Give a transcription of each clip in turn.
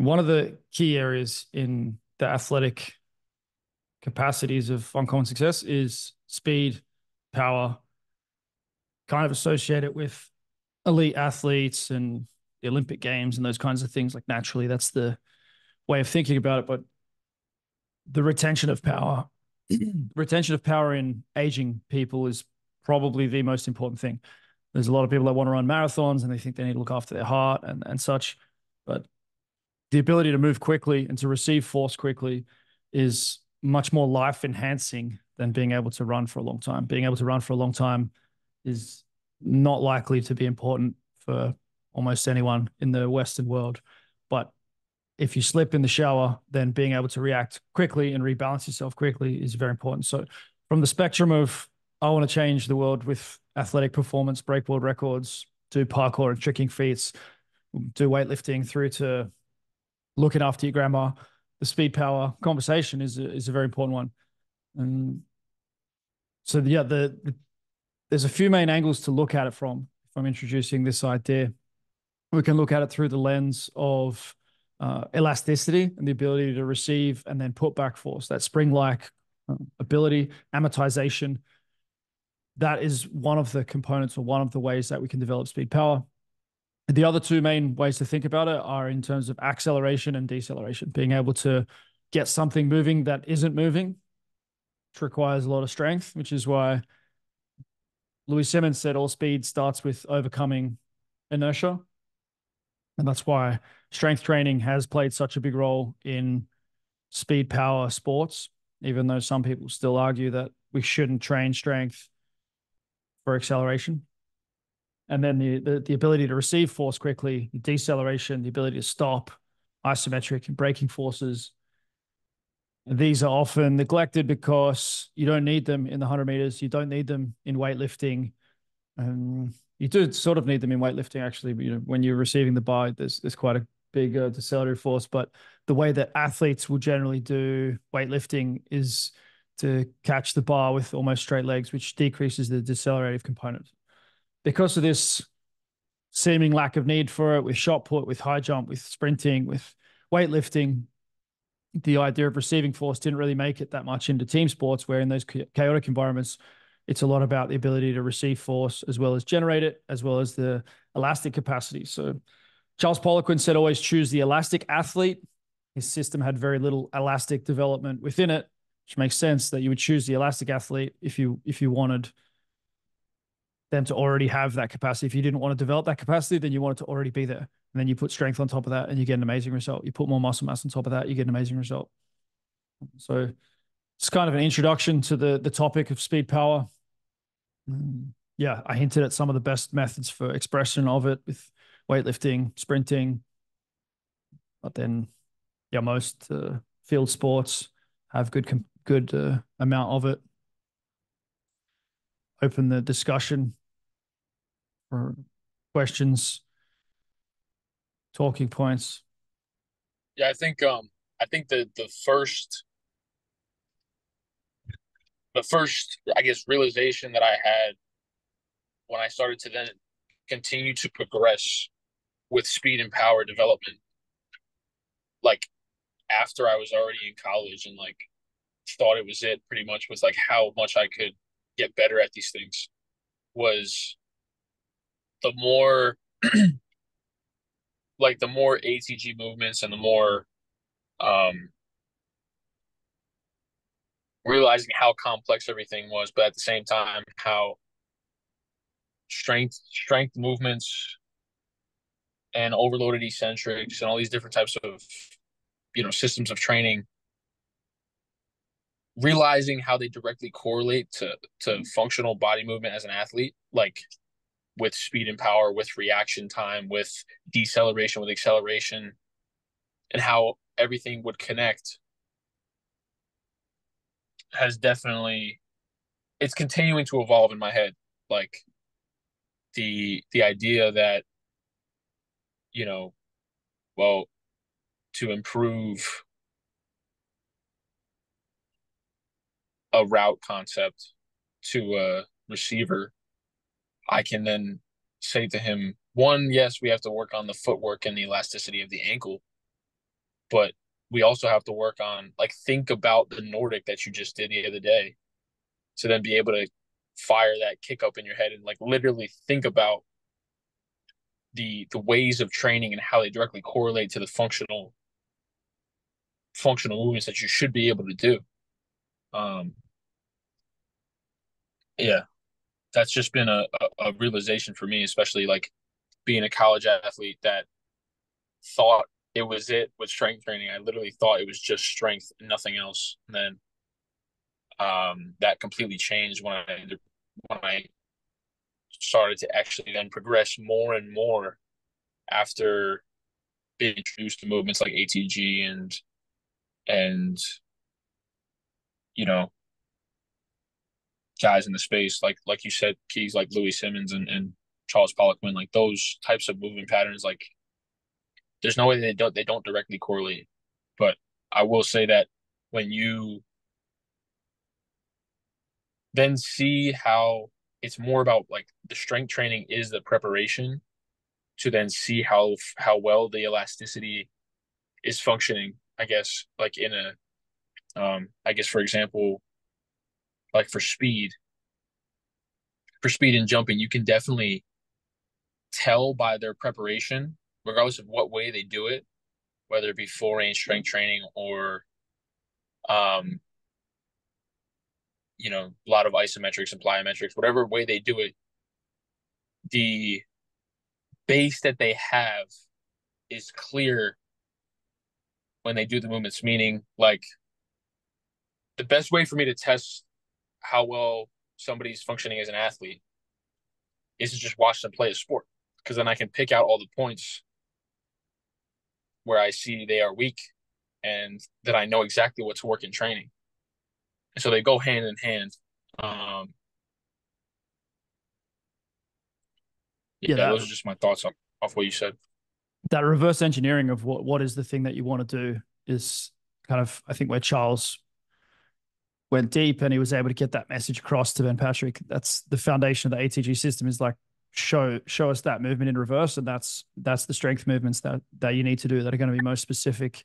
One of the key areas in the athletic capacities of uncommon success is speed, power, kind of associated with elite athletes and the Olympic Games and those kinds of things. Like naturally, that's the way of thinking about it. But the retention of power in aging people is probably the most important thing. There's a lot of people that want to run marathons and they think they need to look after their heart and such. But the ability to move quickly and to receive force quickly is much more life enhancing than being able to run for a long time. Being able to run for a long time is not likely to be important for almost anyone in the Western world. But if you slip in the shower, then being able to react quickly and rebalance yourself quickly is very important. So, from the spectrum of I want to change the world with athletic performance, break world records, do parkour and tricking feats, do weightlifting, through to looking after your grandma, the speed power conversation is a very important one. And so, yeah, there's a few main angles to look at it from. If I'm introducing this idea, we can look at it through the lens of elasticity and the ability to receive and then put back force, that spring-like ability, amortization. That is one of the components or one of the ways that we can develop speed power. The other two main ways to think about it are in terms of acceleration and deceleration, being able to get something moving that isn't moving, which requires a lot of strength, which is why Louis Simmons said all speed starts with overcoming inertia. And that's why strength training has played such a big role in speed power sports, even though some people still argue that we shouldn't train strength for acceleration. And then the ability to receive force quickly, deceleration, the ability to stop, isometric and braking forces. These are often neglected because you don't need them in the 100 meters. You don't need them in weightlifting. You do sort of need them in weightlifting, actually. When you're receiving the bar, there's quite a big decelerative force. But the way that athletes will generally do weightlifting is to catch the bar with almost straight legs, which decreases the decelerative component. Because of this seeming lack of need for it with shot put, with high jump, with sprinting, with weightlifting, the idea of receiving force didn't really make it that much into team sports, where in those chaotic environments, it's a lot about the ability to receive force as well as generate it, as well as the elastic capacity. So Charles Poliquin said, always choose the elastic athlete. His system had very little elastic development within it, which makes sense that you would choose the elastic athlete if you wanted them to already have that capacity. If you didn't want to develop that capacity, then you want it to already be there. And then you put strength on top of that and you get an amazing result. You put more muscle mass on top of that, you get an amazing result. So it's kind of an introduction to the topic of speed power. Yeah, I hinted at some of the best methods for expression of it with weightlifting, sprinting, but then yeah, most field sports have good amount of it. Open the discussion for questions, talking points. Yeah, I think the first I guess realization that I had when I started to then continue to progress with speed and power development, like after I was already in college and like thought it was it pretty much, was like how much I could get better at these things, was the more the more ATG movements and the more um realizing how complex everything was, but at the same time how strength movements and overloaded eccentrics and all these different types of systems of training, realizing how they directly correlate to functional body movement as an athlete, like with speed and power, with reaction time, with deceleration, with acceleration, and how everything would connect, has definitely, it's continuing to evolve in my head. Like the idea that, you know, well, to improve a route concept to a receiver, I can then say to him, one, yes, we have to work on the footwork and the elasticity of the ankle, but we also have to work on like think about the Nordic that you just did the other day to then be able to fire that kick up in your head and like literally think about the ways of training and how they directly correlate to the functional movements that you should be able to do. Um, yeah, that's just been a realization for me, especially like being a college athlete that thought it was it with strength training. I literally thought it was just strength and nothing else. And then that completely changed when I started to actually then progress more and more after being introduced to movements like ATG and you know guys in the space like you said, keys like Louis Simmons and Charles Poliquin, like those types of movement patterns. Like there's no way they don't directly correlate. But I will say that when you then see how it's more about like the strength training is the preparation to then see how well the elasticity is functioning. I guess like in a I guess for example, like for speed and jumping, you can definitely tell by their preparation, regardless of what way they do it, whether it be full range strength training or um, a lot of isometrics and plyometrics, whatever way they do it, the base that they have is clear when they do the movements. Meaning, like the best way for me to test how well somebody's functioning as an athlete is to just watch them play a sport, because then I can pick out all the points where I see they are weak and that I know exactly what to work in training. And so they go hand in hand. Um, Yeah, yeah, those are just my thoughts off what you said. that reverse engineering of what is the thing that you want to do is kind of, I think, where Charles went deep and he was able to get that message across to Ben Patrick. That's the foundation of the ATG system, is like show us that movement in reverse, and that's the strength movements that you need to do that are going to be most specific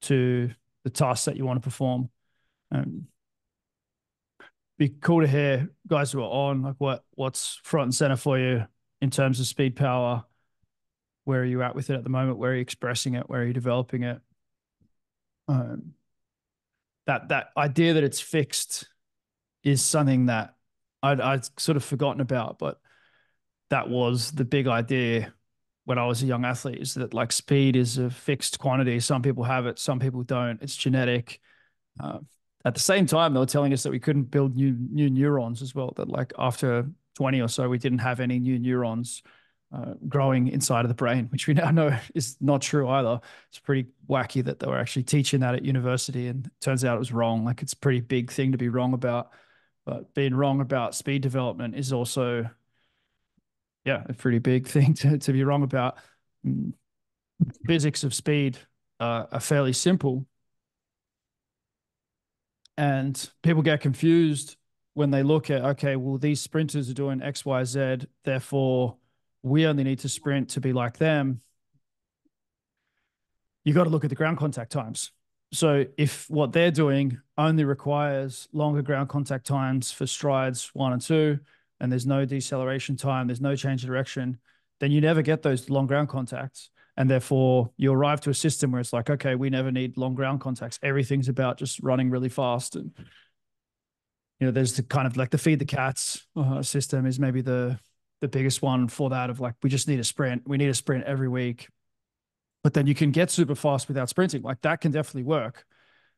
to the tasks that you want to perform. Um, be cool to hear guys who are on, like what's front and center for you in terms of speed power. Where are you at with it at the moment? Where are you expressing it? Where are you developing it? Um, that idea that it's fixed is something that I'd sort of forgotten about, but that was the big idea when I was a young athlete, is that like speed is a fixed quantity. Some people have it, some people don't. It's genetic. Uh, at the same time, they were telling us that we couldn't build new neurons as well. That like after 20 or so, we didn't have any new neurons growing inside of the brain, which we now know is not true either. It's pretty wacky that they were actually teaching that at university, and it turns out it was wrong. Like it's a pretty big thing to be wrong about, but being wrong about speed development is also, yeah, a pretty big thing to be wrong about. Mm, Physics of speed are fairly simple, and people get confused when they look at, okay, well, these sprinters are doing X, Y, Z, therefore we only need to sprint to be like them. You got to look at the ground contact times. So if what they're doing only requires longer ground contact times for strides 1 and 2, and there's no deceleration time, there's no change of direction, then you never get those long ground contacts. And therefore you arrive to a system where it's like, okay, we never need long ground contacts. Everything's about just running really fast. And, there's the kind of like the feed the cats system is maybe the biggest one for that, of like, we just need a sprint. We need a sprint every week. But then you can get super fast without sprinting. Like that can definitely work.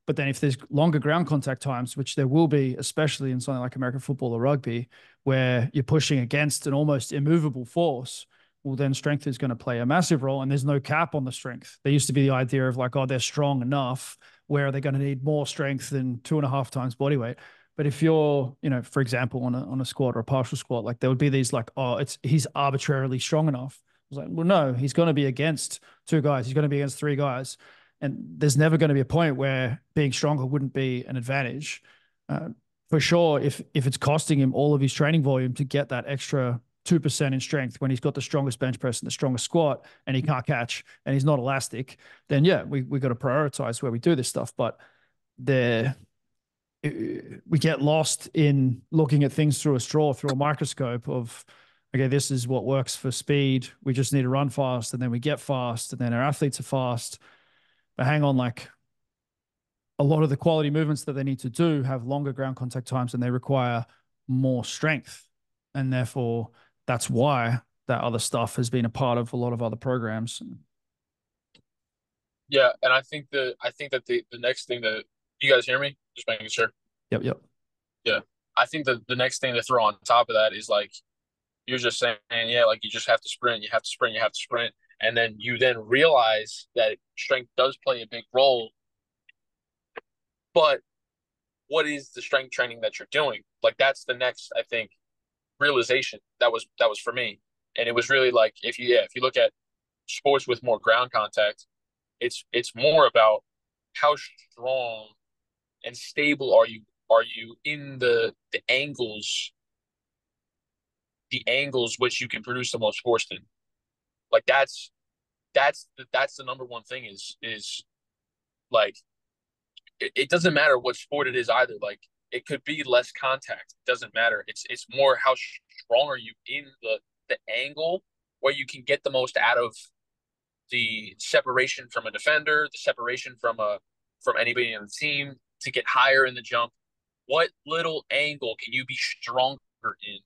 But then if there's longer ground contact times, which there will be, especially in something like American football or rugby, where you're pushing against an almost immovable force, well, then strength is going to play a massive role, and there's no cap on the strength. There used to be the idea of like, oh, they're strong enough. Where are they going to need more strength than 2.5 times body weight? But if you're, for example, on a squat or a partial squat, like there would be these like, oh, he's arbitrarily strong enough. I was like, well, no, he's going to be against 2 guys. He's going to be against 3 guys. And there's never going to be a point where being stronger wouldn't be an advantage. For sure, if it's costing him all of his training volume to get that extra 2% in strength when he's got the strongest bench press and the strongest squat and he can't catch and he's not elastic, then yeah, we got to prioritize where we do this stuff. But there, we get lost in looking at things through a straw, through a microscope of, okay, this is what works for speed. We just need to run fast, and then we get fast, and then our athletes are fast. But hang on, like a lot of the quality movements that they need to do have longer ground contact times and they require more strength. And therefore, that's why that other stuff has been a part of a lot of other programs. Yeah, and I think that the next thing that you guys hear me, just making sure. Yep, yep. Yeah, I think that the next thing to throw on top of that is like you're just saying, yeah, like you just have to sprint, you have to sprint, you have to sprint, and then you then realize that strength does play a big role. But what is the strength training that you're doing? Like that's the next, I think, realization that was for me, and it was really like if you look at sports with more ground contact, it's more about how strong and stable are you in the angles which you can produce the most force in. Like that's the number one thing is like it doesn't matter what sport it is either. Like it could be less contact. It doesn't matter. It's more how strong are you in the angle where you can get the most out of the separation from a defender, the separation from anybody on the team to get higher in the jump. What little angle can you be stronger in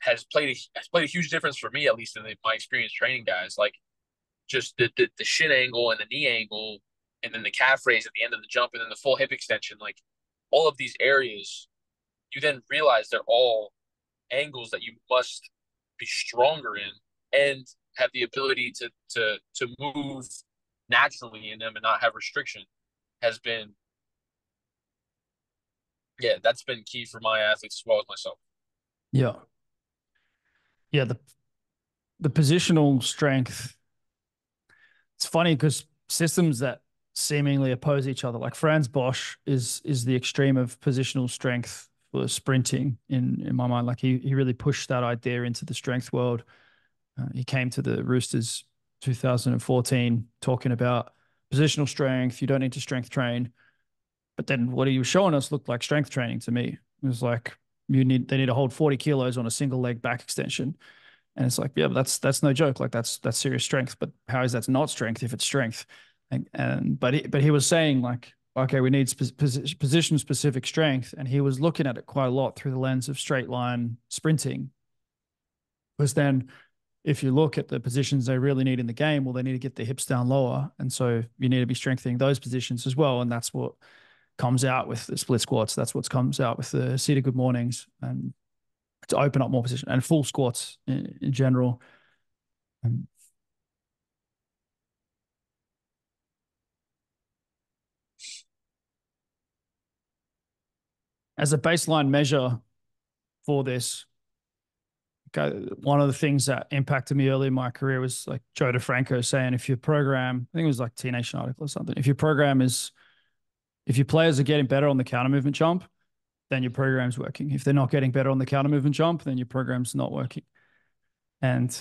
has played a huge difference for me, at least in my experience training guys. Like just the shin angle and the knee angle, and then the calf raise at the end of the jump, and then the full hip extension. Like all of these areas, you then realize they're all angles that you must be stronger in and have the ability to move naturally in them and not have restriction has been that's been key for my athletes as well as myself. Yeah. Yeah. The positional strength, it's funny because systems that seemingly oppose each other, like Franz Bosch is the extreme of positional strength for sprinting in my mind. Like he really pushed that idea into the strength world. He came to the Roosters 2014 talking about positional strength. You don't need to strength train. But then what he was showing us looked like strength training to me. It was like they need to hold 40 kilos on a single leg back extension. And it's like, yeah, but that's no joke. Like that's serious strength. But how is that not strength if it's strength? But he was saying like, okay, we need position specific strength, and he was looking at it quite a lot through the lens of straight line sprinting. Because then, if you look at the positions they really need in the game, well, they need to get their hips down lower, and so you need to be strengthening those positions as well, and that's what comes out with the split squats. That's what comes out with the seated good mornings, and to open up more position and full squats in general. And as a baseline measure for this, one of the things that impacted me early in my career was like Joe DeFranco saying, if your program, I think it was like Teenage article or something, if your players are getting better on the counter movement jump, then your program's working. If they're not getting better on the counter movement jump, then your program's not working. And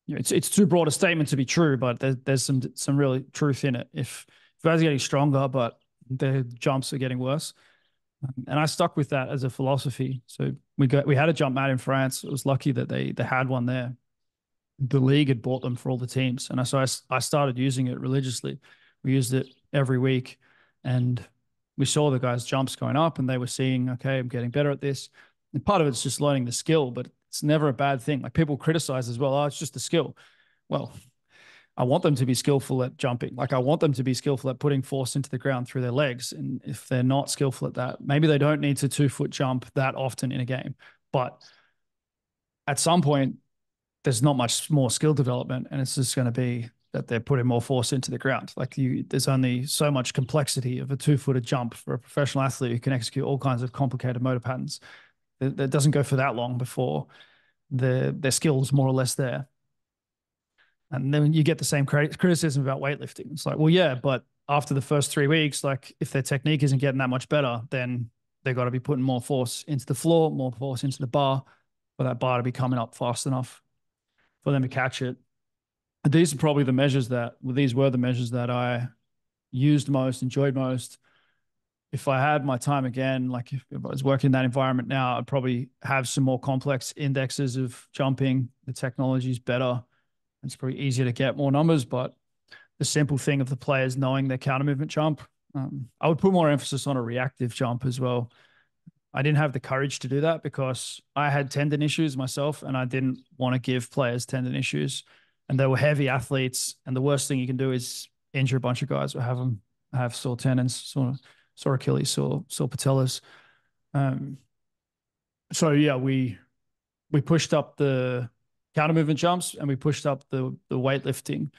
it's too broad a statement to be true, but there's some really truth in it. If guys are getting stronger, but their jumps are getting worse. And I stuck with that as a philosophy. So we had a jump mat in France. It was lucky that they had one there. The league had bought them for all the teams, and so I started using it religiously. We used it every week, and we saw the guys' jumps going up, and they were seeing, okay, I'm getting better at this. And part of it's just learning the skill, but it's never a bad thing. Like people criticize as well, oh, it's just a skill. Well, I want them to be skillful at jumping. Like I want them to be skillful at putting force into the ground through their legs. And if they're not skillful at that, maybe they don't need to 2-foot jump that often in a game. But at some point, there's not much more skill development, and it's just going to be that they're putting more force into the ground. Like there's only so much complexity of a 2-footer jump for a professional athlete who can execute all kinds of complicated motor patterns. That doesn't go for that long before their skills more or less there. And then you get the same criticism about weightlifting. It's like, well, yeah, but after the first 3 weeks, like if their technique isn't getting that much better, then they've got to be putting more force into the floor, more force into the bar. for that bar to be coming up fast enough for them to catch it. These are probably the measures that, well, these were the measures that I used most, enjoyed most. If I had my time again, like if I was working in that environment now, I'd probably have some more complex indexes of jumping. The technology is better. It's probably easier to get more numbers, but the simple thing of the players knowing their counter movement jump, I would put more emphasis on a reactive jump as well. I didn't have the courage to do that because I had tendon issues myself and I didn't want to give players tendon issues. And they were heavy athletes. And the worst thing you can do is injure a bunch of guys or have them have sore tendons, sore Achilles, sore patellas. Um, so yeah, we pushed up the counter movement jumps and we pushed up the weightlifting.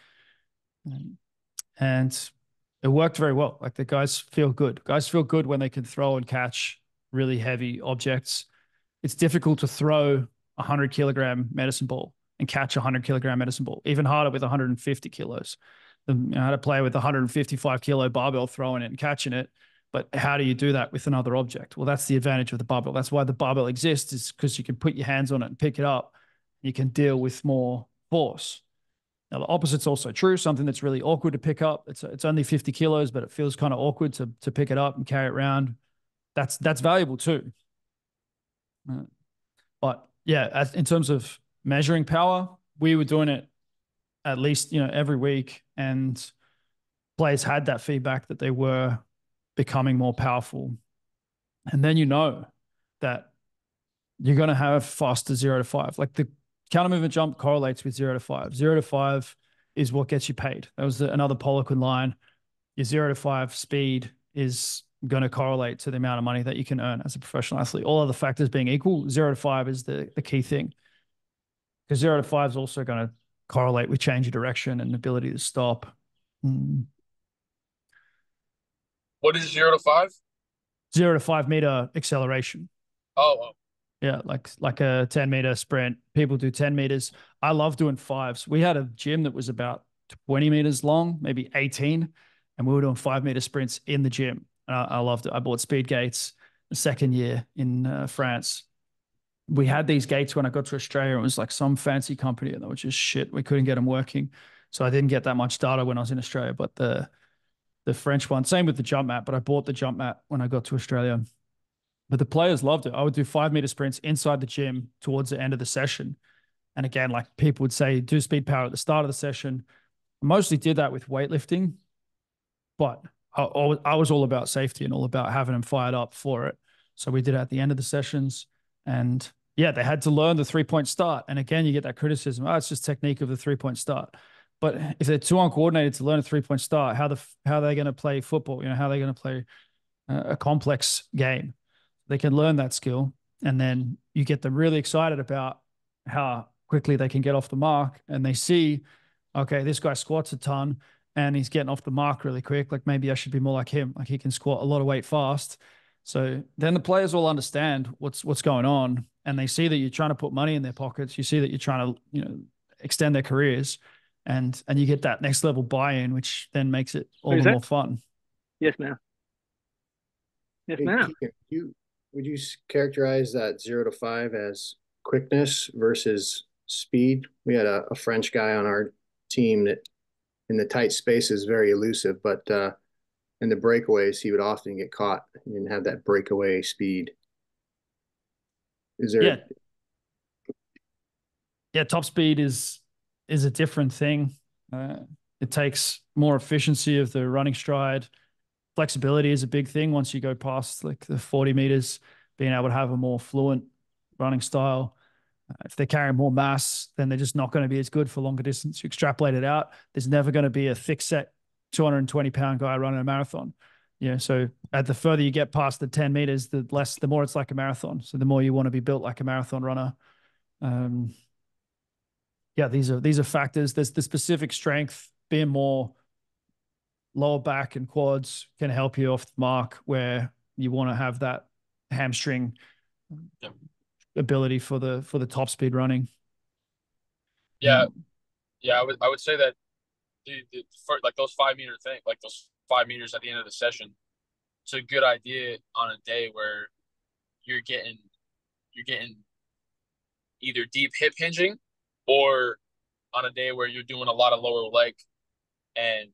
And it worked very well. Like the guys feel good. Guys feel good when they can throw and catch really heavy objects. It's difficult to throw a 100 kilogram medicine ball and catch a 100 kilogram medicine ball. Even harder with 150 kilos. I had to play with a 155 kilo barbell, throwing it and catching it. But how do you do that with another object? Well, that's the advantage of the barbell. That's why the barbell exists, is because you can put your hands on it and pick it up. You can deal with more force. Now, the opposite's also true. Something that's really awkward to pick up. It's only 50 kilos, but it feels kind of awkward to pick it up and carry it around. That's valuable too. But yeah, in terms of measuring power, we were doing it at least, every week, and players had that feedback that they were becoming more powerful. And then that you're going to have faster 0 to 5. Like the counter movement jump correlates with 0 to 5. 0 to 5 is what gets you paid. That was another Poliquin line. Your 0 to 5 speed is going to correlate to the amount of money that you can earn as a professional athlete. All other factors being equal, 0 to 5 is the key thing. Because 0 to 5 is also going to correlate with change of direction and ability to stop. What is 0 to 5? 0 to 5 meter acceleration. Oh, oh. Yeah, like a 10-meter sprint. People do 10 meters. I love doing fives. We had a gym that was about 20 meters long, maybe 18, and we were doing 5 meter sprints in the gym. And I loved it. I bought speed gates the second year in France. We had these gates when I got to Australia. It was like some fancy company, and they were just shit. We couldn't get them working, so I didn't get that much data when I was in Australia. But the French one, same with the jump mat. But I bought the jump mat when I got to Australia. But the players loved it. I would do 5 meter sprints inside the gym towards the end of the session. And again, like people would say, do speed power at the start of the session. I mostly did that with weightlifting, but I was all about safety and all about having them fired up for it. So we did it at the end of the sessions. And yeah, they had to learn the 3 point start. And again, you get that criticism. Oh, it's just technique of the 3 point start. But if they're too uncoordinated to learn a 3 point start, how are they going to play football? How are they going to play a complex game? They can learn that skill, and then you get them really excited about how quickly they can get off the mark, and they see, okay, this guy squats a ton and he's getting off the mark really quick. Like maybe I should be more like him. Like he can squat a lot of weight fast. So then the players all understand what's going on, and they see that you're trying to put money in their pockets. You see that you're trying to, extend their careers, and you get that next level buy-in, which then makes it all Who's the that? more fun. Yes, ma'am. Yes, Hey, ma'am. would you characterize that 0 to 5 as quickness versus speed? We had a French guy on our team that in the tight space is very elusive, but in the breakaways, he would often get caught. He didn't have that breakaway speed. Is there? Yeah. Yeah, top speed is a different thing. It takes more efficiency of the running stride. Flexibility is a big thing once you go past like the 40 meters, being able to have a more fluent running style. If they're carrying more mass, then they're just not going to be as good for longer distance. You extrapolate it out, there's never going to be a thick set 220-pound guy running a marathon. So at the further you get past the 10 meters, the more it's like a marathon. So the more you want to be built like a marathon runner. Yeah, these are factors. There's the specific strength, being more lower back and quads can help you off the mark where you want to have that hamstring ability for the top speed running. Yeah, yeah. I would say that for like those 5 meter thing, like those 5 meters at the end of the session, it's a good idea on a day where you're getting either deep hip hinging or on a day where you're doing a lot of lower leg and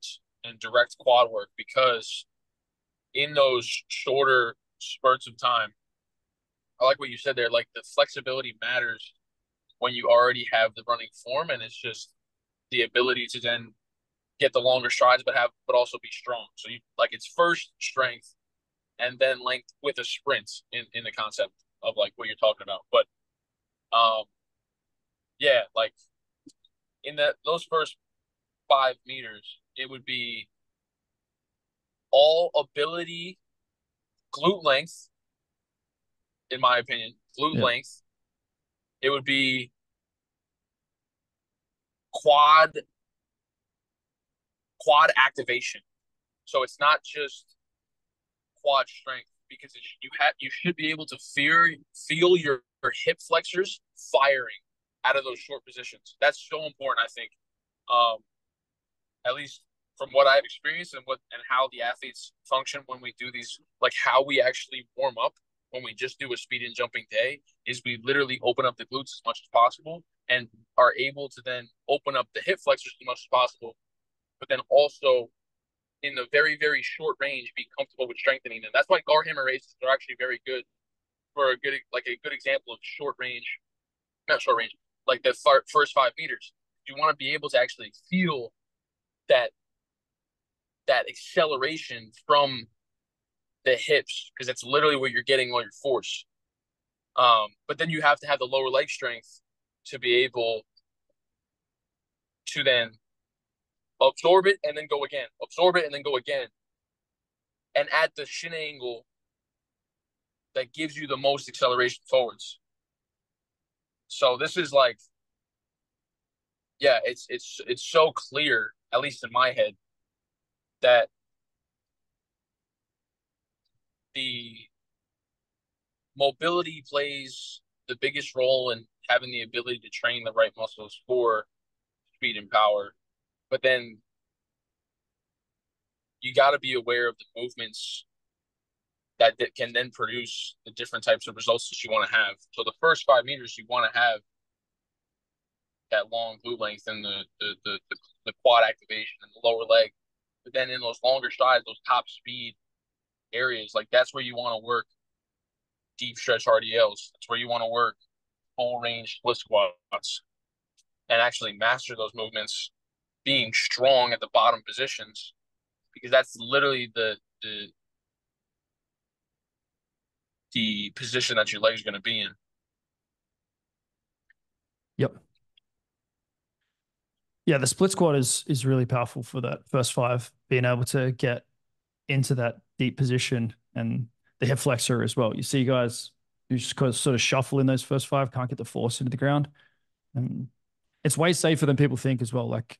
direct quad work, because in those shorter spurts of time, I like what you said there. Like, the flexibility matters when you already have the running form, and it's just the ability to then get the longer strides, but also be strong. So you like, it's first strength and then length with a sprint in the concept of like what you're talking about. But yeah, like in those first 5 meters, it would be all ability, glute length, in my opinion, glute Yep. length. It would be quad activation. So it's not just quad strength, because you should be able to feel your hip flexors firing out of those short positions. That's so important, I think. Um, at least from what I've experienced and how the athletes function when we do these, like how we actually warm up when we just do a speed and jumping day, is we literally open up the glutes as much as possible and are able to then open up the hip flexors as much as possible, but then also in the very, very short range, be comfortable with strengthening them. That's why guard hammer raises are actually very good for a good example of short range, not short range, like the first 5 meters. You want to be able to actually feel that acceleration from the hips, because that's literally where you're getting all your force. But then you have to have the lower leg strength to be able to then absorb it and then go again, absorb it and then go again, and at the shin angle that gives you the most acceleration forwards. So this is like, yeah, it's so clear, at least in my head, that the mobility plays the biggest role in having the ability to train the right muscles for speed and power. But then you got to be aware of the movements that can then produce the different types of results that you want to have. So the first 5 meters, you want to have that long glute length and the quad activation and the lower leg. But then in those longer strides, those top speed areas, like that's where you want to work deep stretch RDLs. That's where you want to work full range split squats and actually master those movements, being strong at the bottom positions, because that's literally the position that your legs are going to be in. Yep. Yeah, the split squat is really powerful for that first 5, being able to get into that deep position, and the hip flexor as well. You see guys who just sort of shuffle in those first 5, can't get the force into the ground. And it's way safer than people think as well. Like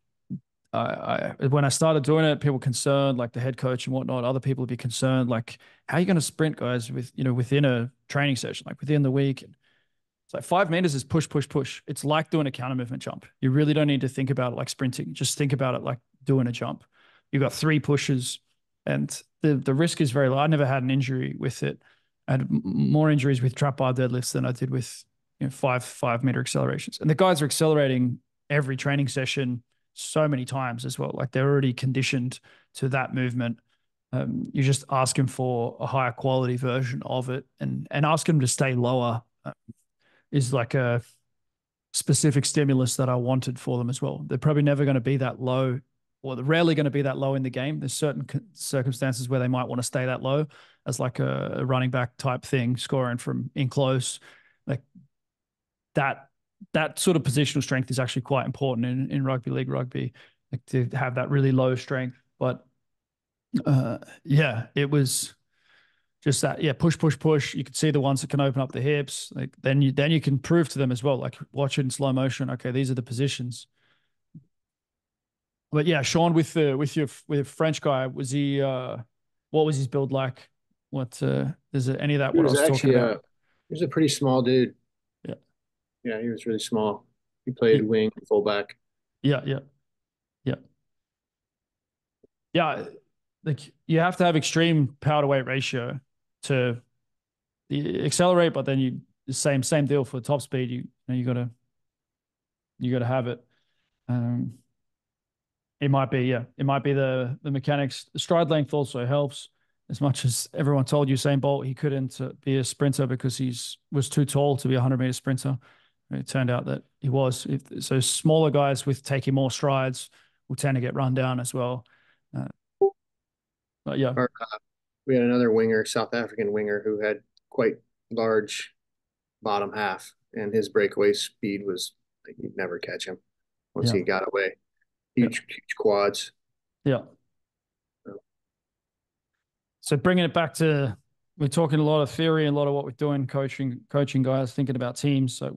when I started doing it, people were concerned, like the head coach and whatnot. Other people would be concerned, like, how are you going to sprint, guys, within a training session, like within the week? And it's like 5 meters is push, push, push. It's like doing a counter movement jump. You really don't need to think about it like sprinting. Just think about it like doing a jump. You've got 3 pushes, and the risk is very low. I never had an injury with it. I had more injuries with trap bar deadlifts than I did with 5 meter accelerations. And the guys are accelerating every training session so many times as well. Like, they're already conditioned to that movement. You just ask them for a higher quality version of it, and ask them to stay lower. Is like a specific stimulus that I wanted for them as well. They're probably never going to be that low, or they're rarely going to be that low in the game. There's certain circumstances where they might want to stay that low, as like a running back type thing, scoring from in close. Like that sort of positional strength is actually quite important in rugby league rugby, like to have that really low strength. But yeah, it was just that, yeah, push, push, push. You can see the ones that can open up the hips. Like then you can prove to them as well. Like, watch it in slow motion. Okay, these are the positions. But yeah, Sean, with your French guy, was he what was his build like? What is it any of that He what I was was talking actually about? he was a pretty small dude. Yeah. Yeah, he was really small. He played wing, fullback. Yeah, yeah, yeah. Yeah, like you have to have extreme power to weight ratio to accelerate, but then the same deal for top speed. You got to have it. Um, it might be the mechanics. The stride length also helps. As much as everyone told Usain Bolt he couldn't be a sprinter because was too tall to be a 100-meter sprinter, it turned out that he was. So smaller guys with taking more strides will tend to get run down as well. Uh, but yeah, We had another winger, South African winger, who had quite large bottom half, and his breakaway speed was like you'd never catch him once yeah, he got away. yeah, Huge quads. yeah. So bringing it back to, we're talking a lot of theory and a lot of what we're doing, coaching guys, thinking about teams. So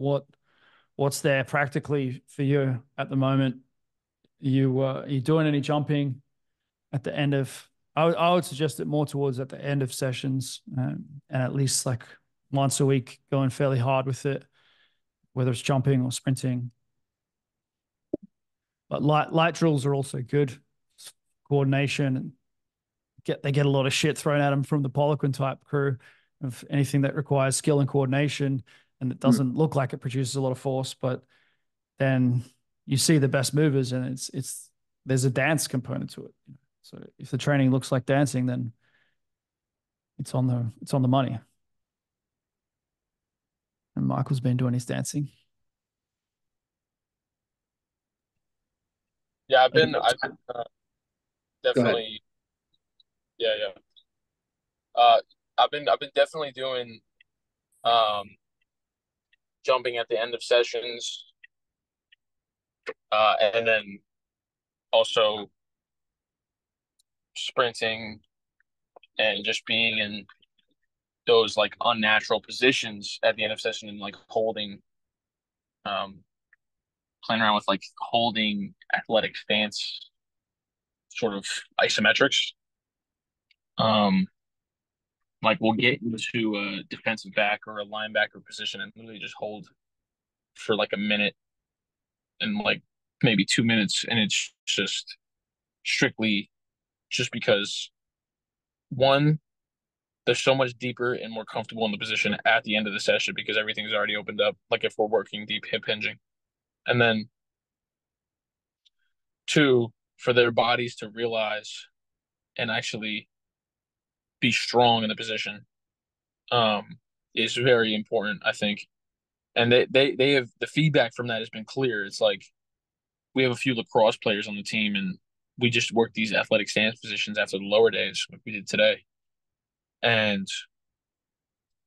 what's there practically for you at the moment? You doing any jumping at the end of? I would suggest it more towards at the end of sessions, and at least like once a week, going fairly hard with it, whether it's jumping or sprinting. But light drills are also good. Coordination and they get a lot of shit thrown at them from the Poliquin type crew of anything that requires skill and coordination, and it doesn't look like it produces a lot of force, but then you see the best movers, and it's there's a dance component to it. So if the training looks like dancing, then it's on the money. And Michael's been doing his dancing. Yeah, I've been Go ahead. definitely, yeah, yeah. Uh, I've been definitely doing um jumping at the end of sessions, and then also sprinting and just being in those like unnatural positions at the end of session and like um playing around with like holding athletic stance sort of isometrics. Um, like we'll get into a defensive back or a linebacker position and literally just hold for like a minute and like maybe 2 minutes, and it's just strictly just because one, they're so much deeper and more comfortable in the position at the end of the session because everything's already opened up. Like if we're working deep hip hinging, and then two, for their bodies to realize and actually be strong in the position, um, is very important, I think. And they have the feedback from that has been clear. It's like we have a few lacrosse players on the team, and we just work these athletic stance positions after the lower days, like we did today. And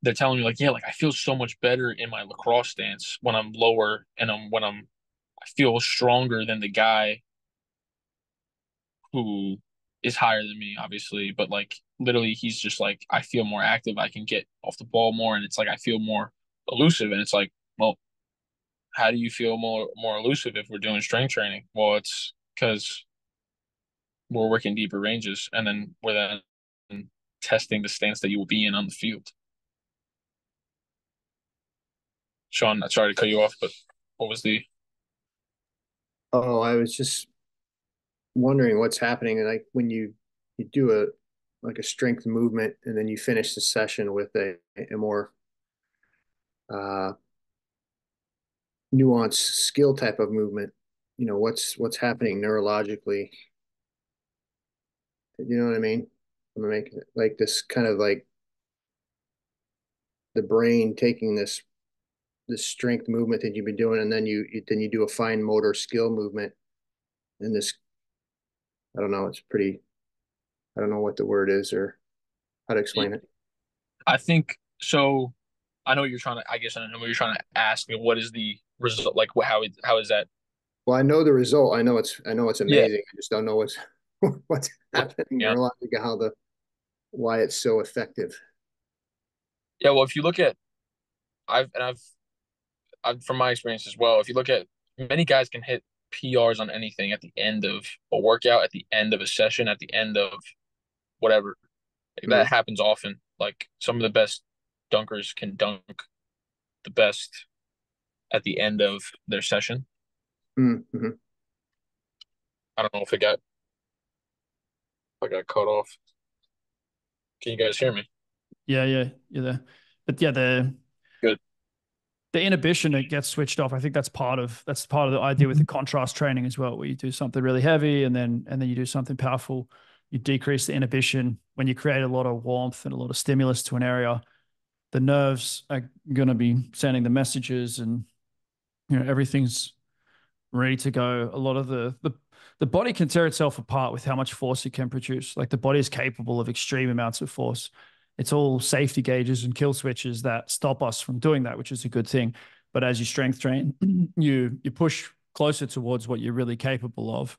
they're telling me like, yeah, like I feel so much better in my lacrosse stance when I'm lower and I feel stronger than the guy who is higher than me, obviously, but like literally he's just like I feel more active, I can get off the ball more, and it's like I feel more elusive. And it's like, well, how do you feel more elusive if we're doing strength training? Well, it's because we're working deeper ranges, and then we're then testing the stance that you will be in on the field. Sean, sorry to cut you off, but what was the Oh, I was just wondering what's happening. And like when you do a strength movement and then you finish the session with a more uh, nuanced skill type of movement, what's happening neurologically. You know what I mean? I'm gonna make it like this kind of like the brain taking this strength movement that you've been doing, and then you do a fine motor skill movement, and this I don't know, it's pretty. I don't know what the word is or how to explain it. I think so. I know what you're trying to. I guess I know what you're trying to ask me. What is the result? Like, how is that? Well, I know the result. I know it's Yeah, amazing. I just don't know what's what? happening Yeah, neurologically, why it's so effective. yeah. Well, if you look at, I've from my experience as well. If you look at many guys can hit PRs on anything at the end of a workout, at the end of a session, at the end of whatever. Like, that Mm, happens often. Like some of the best dunkers can dunk the best at the end of their session. mhm. I don't know if I got cut off. Can you guys hear me? Yeah, you're there. But yeah, Good. the inhibition that gets switched off. I think that's part of the idea with the contrast training as well, where you do something really heavy and then you do something powerful. You decrease the inhibition when you create a lot of warmth and a lot of stimulus to an area. The nerves are going to be sending the messages, and everything's ready to go. A lot of the body can tear itself apart with how much force it can produce. Like the body is capable of extreme amounts of force. It's all safety gauges and kill switches that stop us from doing that, which is a good thing. But as you strength train, you push closer towards what you're really capable of.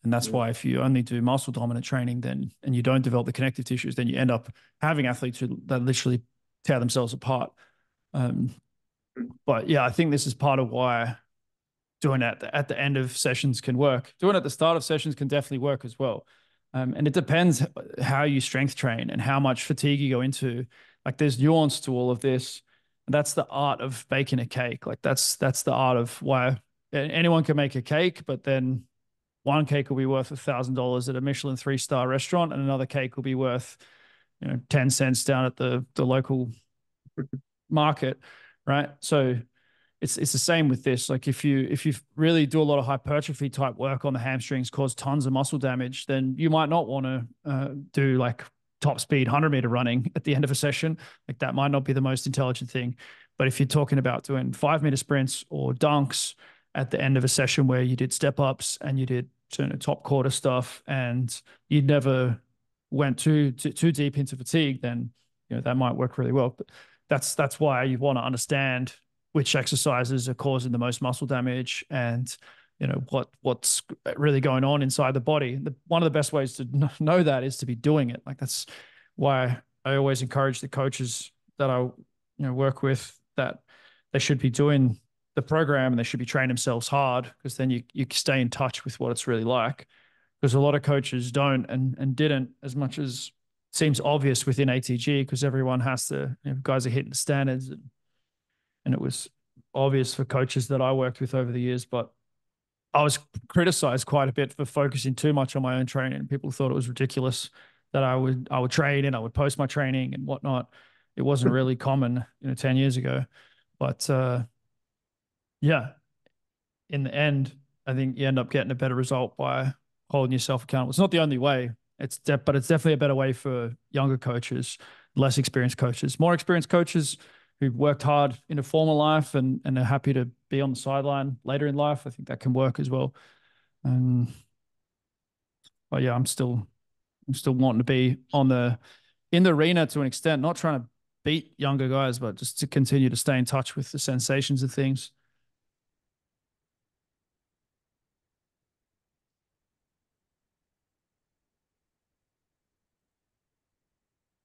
And that's why if you only do muscle dominant training, then and you don't develop the connective tissues, then you end up having athletes that literally tear themselves apart. But yeah, I think this is part of why doing it at the end of sessions can work. Doing it at the start of sessions can definitely work as well. And it depends how you strength train and how much fatigue you go into. Like there's nuance to all of this. And that's the art of baking a cake. Like that's the art of why anyone can make a cake, but then one cake will be worth $1,000 at a Michelin 3-star restaurant, and another cake will be worth 10 cents down at the local market, right? So it's the same with this. Like if you really do a lot of hypertrophy type work on the hamstrings, cause tons of muscle damage, then you might not want to do like top speed 100-meter running at the end of a session. Like that might not be the most intelligent thing. But if you're talking about doing 5-meter sprints or dunks at the end of a session where you did step ups and you did top quarter stuff and you never went too deep into fatigue, then that might work really well. But that's why you want to understand which exercises are causing the most muscle damage and what's really going on inside the body. One of the best ways to know that is to be doing it. Like that's why I always encourage the coaches that I work with that they should be doing the program and they should be training themselves hard, because then you stay in touch with what it's really like. Because a lot of coaches don't and didn't, as much as seems obvious within ATG, because everyone has to, guys are hitting the standards, and it was obvious for coaches that I worked with over the years. But I was criticized quite a bit for focusing too much on my own training. People thought it was ridiculous that I would train and I would post my training and whatnot. It wasn't really common, 10 years ago. But yeah, in the end, I think you end up getting a better result by holding yourself accountable. It's not the only way. But it's definitely a better way for younger coaches, less experienced coaches. More experienced coaches who've worked hard in a former life and are happy to be on the sideline later in life, I think that can work as well. But yeah, I'm still wanting to be in the arena to an extent, not trying to beat younger guys, but just to continue to stay in touch with the sensations of things.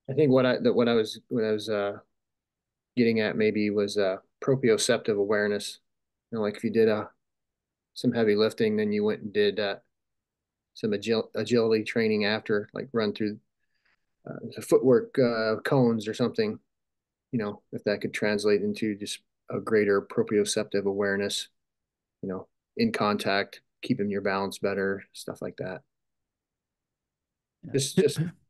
I think what I was getting at maybe was proprioceptive awareness. Like if you did some heavy lifting, then you went and did some agility training after, like run through footwork cones or something. If that could translate into just a greater proprioceptive awareness, in contact, keeping your balance better, stuff like that. Just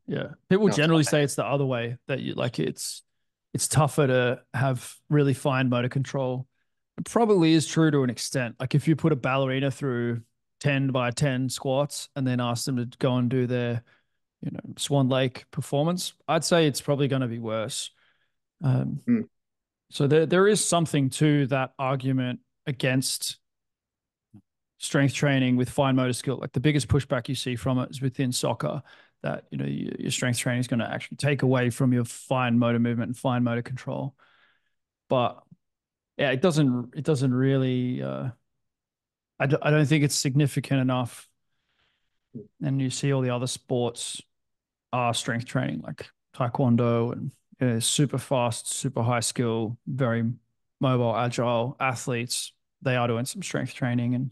yeah. People generally say it's the other way, that you like it's tougher to have really fine motor control. It probably is true to an extent. Like if you put a ballerina through 10 by 10 squats and then ask them to go and do their, Swan Lake performance, I'd say it's probably going to be worse. So there is something to that argument against strength training with fine motor skill. Like the biggest pushback you see from it is within soccer, that your strength training is going to actually take away from your fine motor movement and fine motor control. But yeah, it doesn't really. I don't think it's significant enough. And you see all the other sports are strength training, like taekwondo, and super fast, super high skill, very mobile, agile athletes. They are doing some strength training, and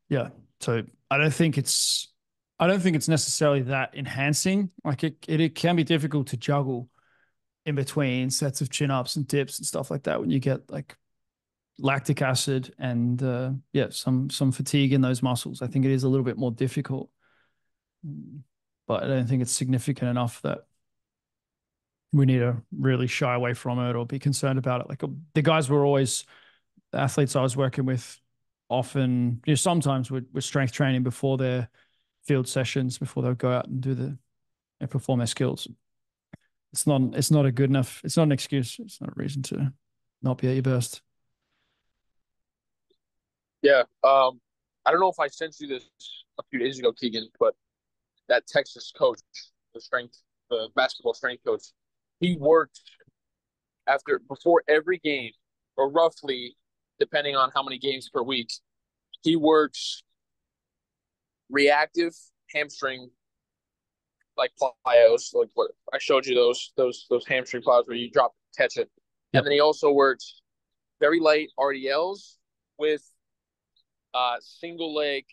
yeah. So I don't think it's necessarily that enhancing. Like it can be difficult to juggle in between sets of chin ups and dips and stuff like that when you get like lactic acid and some fatigue in those muscles. I think it is a little bit more difficult, but I don't think it's significant enough that we need to really shy away from it or be concerned about it. Like the guys were always the athletes I was working with often, sometimes with strength training before their field sessions, before they'll go out and do and perform their skills. It's not a good enough, it's not an excuse. It's not a reason to not be at your best. Yeah. I don't know if I sent you this a few days ago, Keegan, but that Texas coach, the basketball strength coach, he worked before every game, or roughly, depending on how many games per week, he works reactive hamstring like plyos, like what I showed you those hamstring plyos where you drop catch it. Yep. And then he also works very light RDLs with single leg.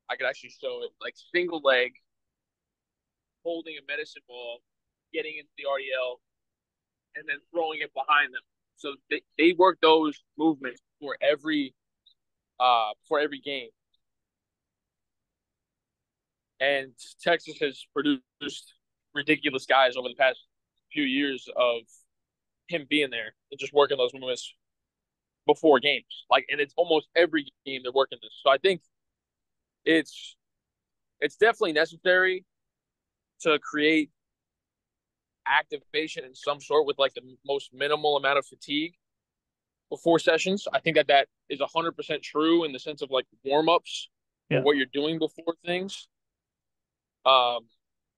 I could actually show it like single leg holding a medicine ball, getting into the RDL, and then throwing it behind them. So they work those movements for every game. And Texas has produced ridiculous guys over the past few years of him being there and just working those movements before games. Like, and it's almost every game they're working this. So I think it's definitely necessary to create activation in some sort with like the most minimal amount of fatigue before sessions. I think that is 100% true in the sense of like warm-ups or what you're doing before things. But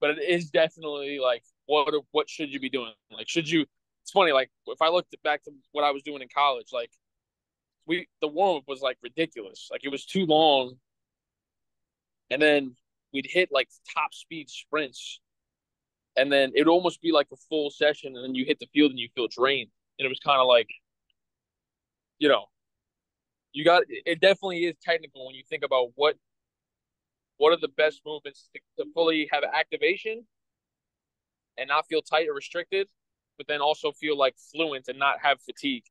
it is definitely like what should you be doing? Like, it's funny, like if I looked back to what I was doing in college, like the warm-up was like ridiculous. Like it was too long. And then we'd hit like top speed sprints. And then it'd almost be like a full session, and then you hit the field and you feel drained. And it was kind of like, it definitely is technical when you think about what are the best movements to fully have activation and not feel tight or restricted, but then also feel like fluent and not have fatigue.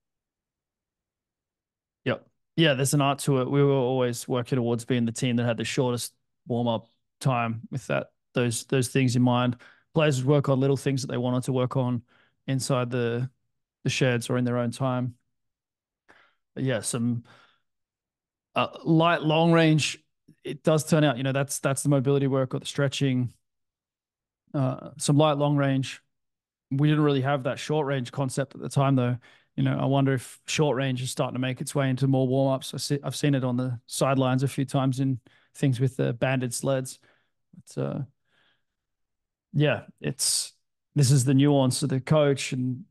Yep. Yeah, there's an art to it. We were always working towards being the team that had the shortest warm-up time with those things in mind. Players would work on little things that they wanted to work on inside the sheds or in their own time. But yeah, some light long range, it does turn out, that's the mobility work or the stretching. Some light long range. We didn't really have that short range concept at the time, though. I wonder if short range is starting to make its way into more warm ups. I've seen it on the sidelines a few times in things with the banded sleds. But yeah, this is the nuance of the coach, and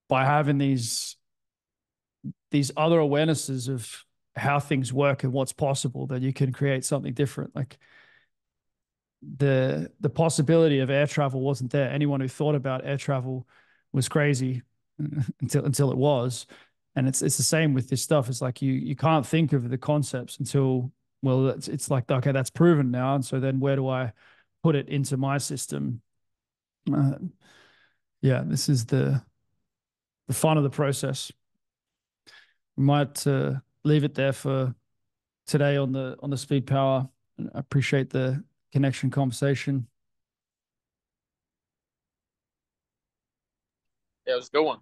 by having these other awarenesses of how things work and what's possible, that you can create something different. Like the possibility of air travel wasn't there. Anyone who thought about air travel was crazy until it was. And it's the same with this stuff. It's like you can't think of the concepts until, well, it's like, okay, that's proven now. And so then where do I put it into my system? Yeah, this is the fun of the process. We might leave it there for today on the speed power. I appreciate the connection conversation. Yeah, it was a good one.